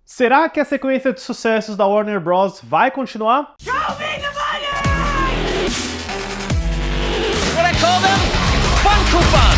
Será que a sequência de sucessos da Warner Bros. Vai continuar? Show me the money! What I call them? Funko Fun!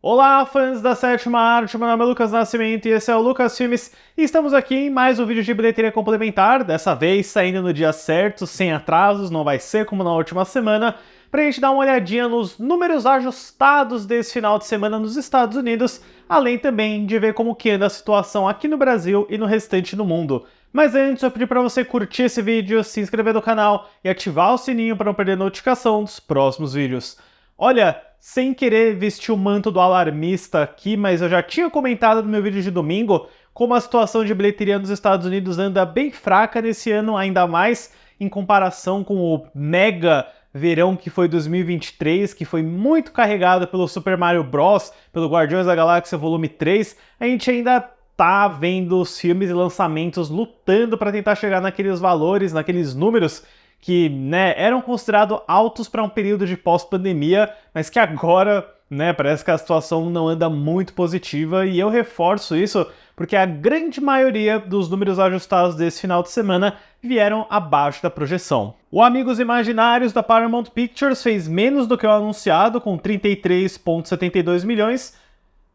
Olá, fãs da sétima arte, meu nome é Lucas Nascimento e esse é o Lucas Filmes e estamos aqui em mais um vídeo de bilheteria complementar, dessa vez saindo no dia certo, sem atrasos, não vai ser como na última semana, pra gente dar uma olhadinha nos números ajustados desse final de semana nos Estados Unidos, além também de ver como que anda a situação aqui no Brasil e no restante do mundo. Mas antes eu pedi para você curtir esse vídeo, se inscrever no canal e ativar o sininho para não perder notificação dos próximos vídeos. Olha, sem querer vestir o manto do alarmista aqui, mas eu já tinha comentado no meu vídeo de domingo como a situação de bilheteria nos Estados Unidos anda bem fraca nesse ano, ainda mais em comparação com o mega verão que foi 2023, que foi muito carregado pelo Super Mario Bros., pelo Guardiões da Galáxia Volume 3, a gente ainda tá vendo os filmes e lançamentos lutando para tentar chegar naqueles valores, naqueles números que, eram considerados altos para um período de pós-pandemia, mas que agora, parece que a situação não anda muito positiva, e eu reforço isso porque a grande maioria dos números ajustados desse final de semana vieram abaixo da projeção. O Amigos Imaginários da Paramount Pictures fez menos do que o anunciado, com 33,72 milhões.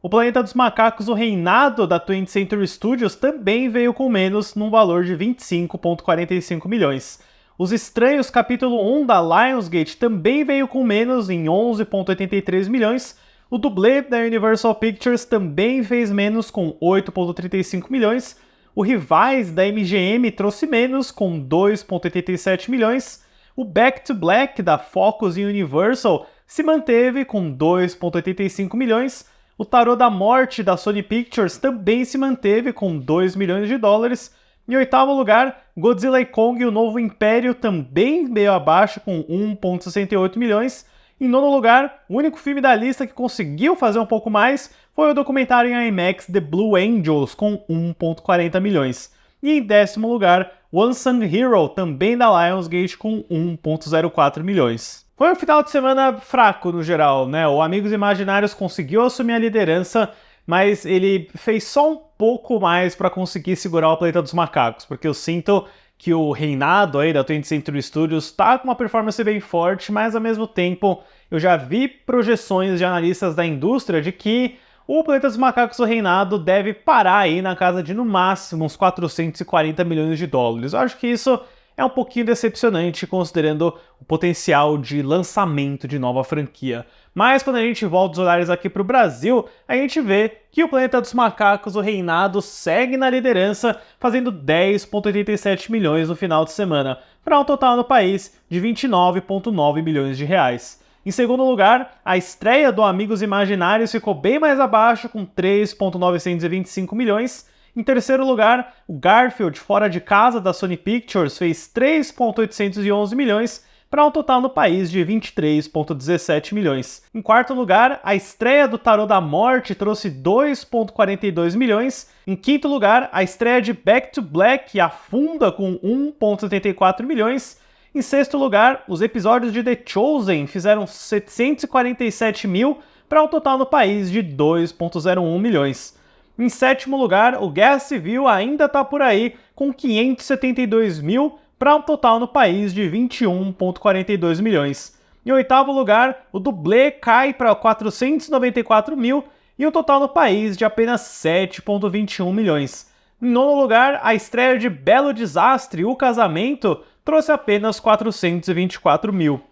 O Planeta dos Macacos, o Reinado da 20th Century Studios, também veio com menos, num valor de 25,45 milhões. Os Estranhos, capítulo 1 da Lionsgate, também veio com menos, em 11,83 milhões. O dublê da Universal Pictures também fez menos, com 8,35 milhões. O Rivais da MGM trouxe menos, com 2,87 milhões. O Back to Black da Focus e Universal se manteve com 2,85 milhões. O Tarô da Morte da Sony Pictures também se manteve com 2 milhões de dólares. Em oitavo lugar, Godzilla e Kong, o Novo Império, também veio abaixo com 1,68 milhões. Em nono lugar, o único filme da lista que conseguiu fazer um pouco mais foi o documentário em IMAX The Blue Angels, com 1,40 milhões. E em décimo lugar, Unsung Hero, também da Lionsgate, com 1,04 milhões. Foi um final de semana fraco no geral, O Amigos Imaginários conseguiu assumir a liderança, mas ele fez só um pouco mais para conseguir segurar o Planeta dos Macacos, porque eu sinto que o reinado aí da 20th Century Studios está com uma performance bem forte, mas ao mesmo tempo eu já vi projeções de analistas da indústria de que o Planeta dos Macacos, o reinado, deve parar aí na casa de no máximo uns 440 milhões de dólares. Eu acho que isso é um pouquinho decepcionante considerando o potencial de lançamento de nova franquia. Mas quando a gente volta os olhares aqui para o Brasil, a gente vê que o Planeta dos Macacos, o reinado, segue na liderança, fazendo 10,87 milhões no final de semana, para um total no país de 29,9 milhões de reais. Em segundo lugar, a estreia do Amigos Imaginários ficou bem mais abaixo, com 3,925 milhões. Em terceiro lugar, o Garfield, Fora de Casa, da Sony Pictures, fez 3,811 milhões, para um total no país de 23,17 milhões. Em quarto lugar, a estreia do Tarô da Morte trouxe 2,42 milhões. Em quinto lugar, a estreia de Back to Black afunda com 1,74 milhões. Em sexto lugar, os episódios de The Chosen fizeram 747 mil, para um total no país de 2,01 milhões. Em sétimo lugar, o Guerra Civil ainda está por aí, com 572 mil, para um total no país de 21,42 milhões. Em oitavo lugar, o Dublê cai para 494 mil e um total no país de apenas 7,21 milhões. Em nono lugar, a estreia de Belo Desastre, O Casamento, trouxe apenas 424 mil.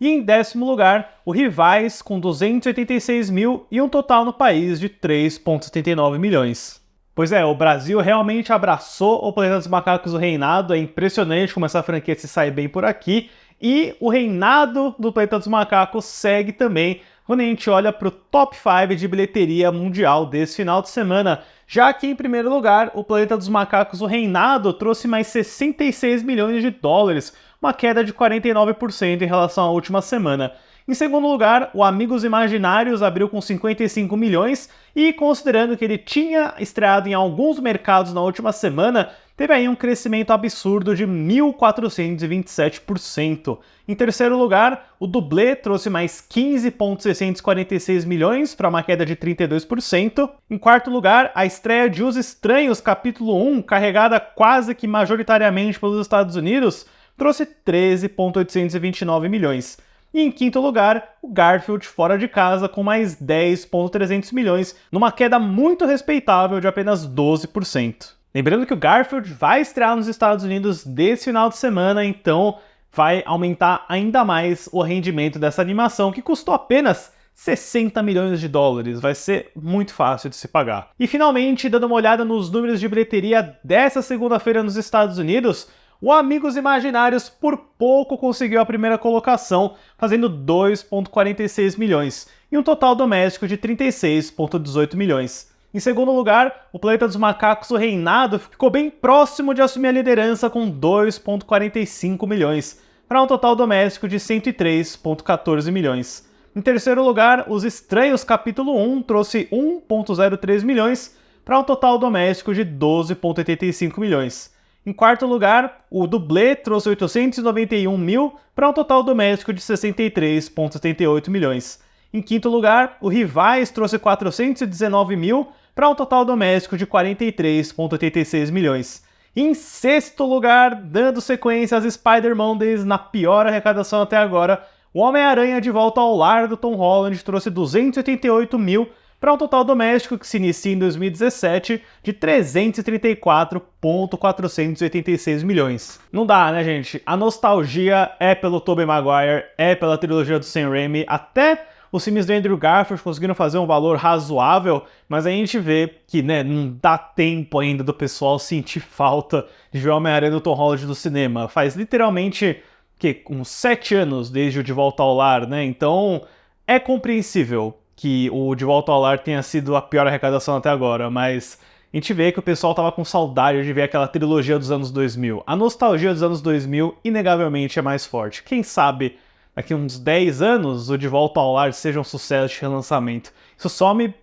E em décimo lugar, o Rivais, com 286 mil e um total no país de 3,79 milhões. Pois é, o Brasil realmente abraçou o Planeta dos Macacos, o reinado, é impressionante como essa franquia se sai bem por aqui, e o reinado do Planeta dos Macacos segue também quando a gente olha para o top 5 de bilheteria mundial desse final de semana, já que em primeiro lugar, o Planeta dos Macacos, o reinado, trouxe mais 66 milhões de dólares, uma queda de 49% em relação à última semana. Em segundo lugar, o Amigos Imaginários abriu com 55 milhões e, considerando que ele tinha estreado em alguns mercados na última semana, teve aí um crescimento absurdo de 1.427%. Em terceiro lugar, o dublê trouxe mais 15,646 milhões para uma queda de 32%. Em quarto lugar, a estreia de Os Estranhos, capítulo 1, carregada quase que majoritariamente pelos Estados Unidos, trouxe 13,829 milhões. E em quinto lugar, o Garfield Fora de Casa com mais 10,300 milhões, numa queda muito respeitável de apenas 12%. Lembrando que o Garfield vai estrear nos Estados Unidos desse final de semana, então vai aumentar ainda mais o rendimento dessa animação, que custou apenas 60 milhões de dólares, vai ser muito fácil de se pagar. E finalmente, dando uma olhada nos números de bilheteria dessa segunda-feira nos Estados Unidos, o Amigos Imaginários por pouco conseguiu a primeira colocação, fazendo 2,46 milhões, e um total doméstico de 36,18 milhões. Em segundo lugar, o Planeta dos Macacos, o Reinado, ficou bem próximo de assumir a liderança com 2,45 milhões, para um total doméstico de 103,14 milhões. Em terceiro lugar, Os Estranhos, capítulo 1, trouxe 1,03 milhões, para um total doméstico de 12,85 milhões. Em quarto lugar, o Dublê trouxe 891 mil para um total doméstico de 63,78 milhões. Em quinto lugar, o Rivais trouxe 419 mil para um total doméstico de 43,86 milhões. E em sexto lugar, dando sequência às Spider Mondays na pior arrecadação até agora, o Homem-Aranha de Volta ao Lar do Tom Holland trouxe 288 mil para um total doméstico que se inicia em 2017 de 334,486 milhões. Não dá, né, gente? A nostalgia é pelo Tobey Maguire, é pela trilogia do Sam Raimi, até os filmes do Andrew Garfield conseguiram fazer um valor razoável, mas a gente vê que, né, não dá tempo ainda do pessoal sentir falta de ver o Homem-Aranha do Tom Holland no cinema. Faz literalmente uns 7 anos desde o De Volta ao Lar, né? Então é compreensível que o De Volta ao Lar tenha sido a pior arrecadação até agora, mas a gente vê que o pessoal tava com saudade de ver aquela trilogia dos anos 2000. A nostalgia dos anos 2000, inegavelmente, é mais forte. Quem sabe daqui uns 10 anos o De Volta ao Lar seja um sucesso de relançamento. Isso só me,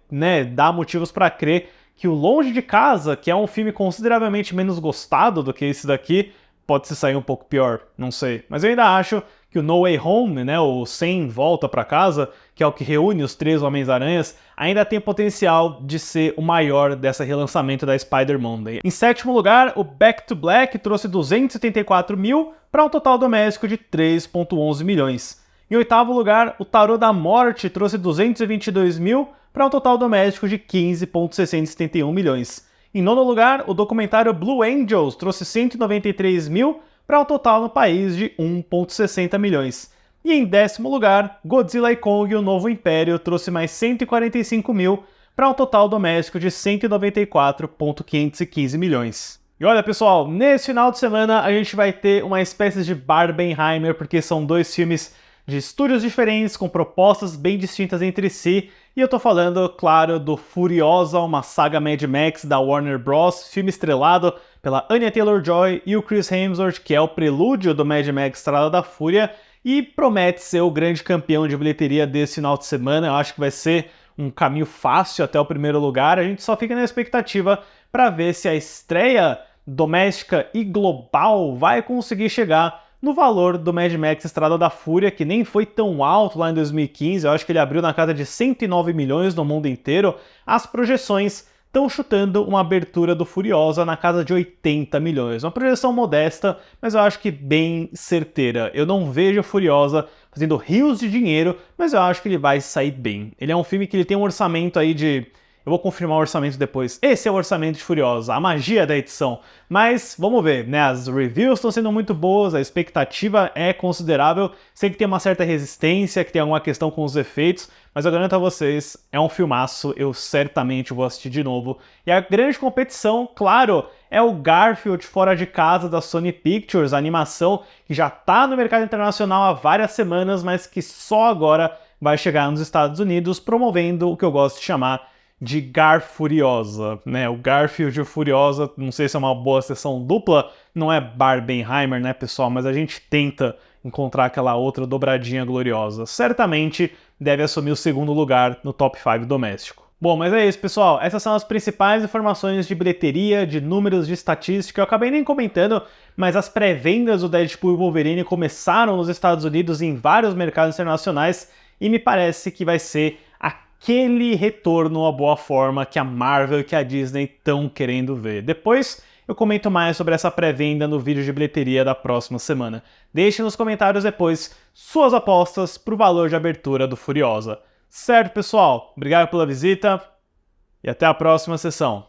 dá motivos para crer que o Longe de Casa, que é um filme consideravelmente menos gostado do que esse daqui, pode se sair um pouco pior, não sei. Mas eu ainda acho que o No Way Home, o Sem Volta para Casa, que é o que reúne os 3 Homens-Aranhas, ainda tem potencial de ser o maior dessa relançamento da Spider Monday. Em sétimo lugar, o Back to Black trouxe 274 mil para um total doméstico de 3,11 milhões. Em oitavo lugar, o Tarô da Morte trouxe 222 mil para um total doméstico de 15,671 milhões. Em nono lugar, o documentário Blue Angels trouxe 193 mil para um total no país de 1,60 milhões. E em décimo lugar, Godzilla e Kong, o Novo Império, trouxe mais 145 mil para um total doméstico de 194,515 milhões. E olha, pessoal, nesse final de semana a gente vai ter uma espécie de Barbenheimer, porque são 2 filmes de estúdios diferentes, com propostas bem distintas entre si, e eu tô falando, claro, do Furiosa, uma saga Mad Max da Warner Bros., filme estrelado pela Anya Taylor-Joy e o Chris Hemsworth, que é o prelúdio do Mad Max Estrada da Fúria, e promete ser o grande campeão de bilheteria desse final de semana. Eu acho que vai ser um caminho fácil até o primeiro lugar, a gente só fica na expectativa para ver se a estreia doméstica e global vai conseguir chegar no valor do Mad Max Estrada da Fúria, que nem foi tão alto lá em 2015, eu acho que ele abriu na casa de 109 milhões no mundo inteiro. As projeções estão chutando uma abertura do Furiosa na casa de 80 milhões. Uma projeção modesta, mas eu acho que bem certeira. Eu não vejo Furiosa fazendo rios de dinheiro, mas eu acho que ele vai sair bem. Ele é um filme que ele tem um orçamento aí de... Eu vou confirmar o orçamento depois. Esse é o orçamento de Furiosa, a magia da edição. Mas vamos ver, as reviews estão sendo muito boas, a expectativa é considerável. Sei que tem uma certa resistência, que tem alguma questão com os efeitos, mas eu garanto a vocês, é um filmaço, eu certamente vou assistir de novo. E a grande competição, claro, é o Garfield Fora de Casa da Sony Pictures, a animação que já está no mercado internacional há várias semanas, mas que só agora vai chegar nos Estados Unidos, promovendo o que eu gosto de chamar de Garfuriosa, o Garfield Furiosa, não sei se é uma boa sessão dupla, não é Barbenheimer, pessoal, mas a gente tenta encontrar aquela outra dobradinha gloriosa. Certamente deve assumir o segundo lugar no top 5 doméstico. Bom, mas é isso, pessoal. Essas são as principais informações de bilheteria, de números, de estatística. Eu acabei nem comentando, mas as pré-vendas do Deadpool e Wolverine começaram nos Estados Unidos e em vários mercados internacionais e me parece que vai ser aquele retorno à boa forma que a Marvel e que a Disney estão querendo ver. Depois eu comento mais sobre essa pré-venda no vídeo de bilheteria da próxima semana. Deixe nos comentários depois suas apostas para o valor de abertura do Furiosa. Certo, pessoal? Obrigado pela visita e até a próxima sessão.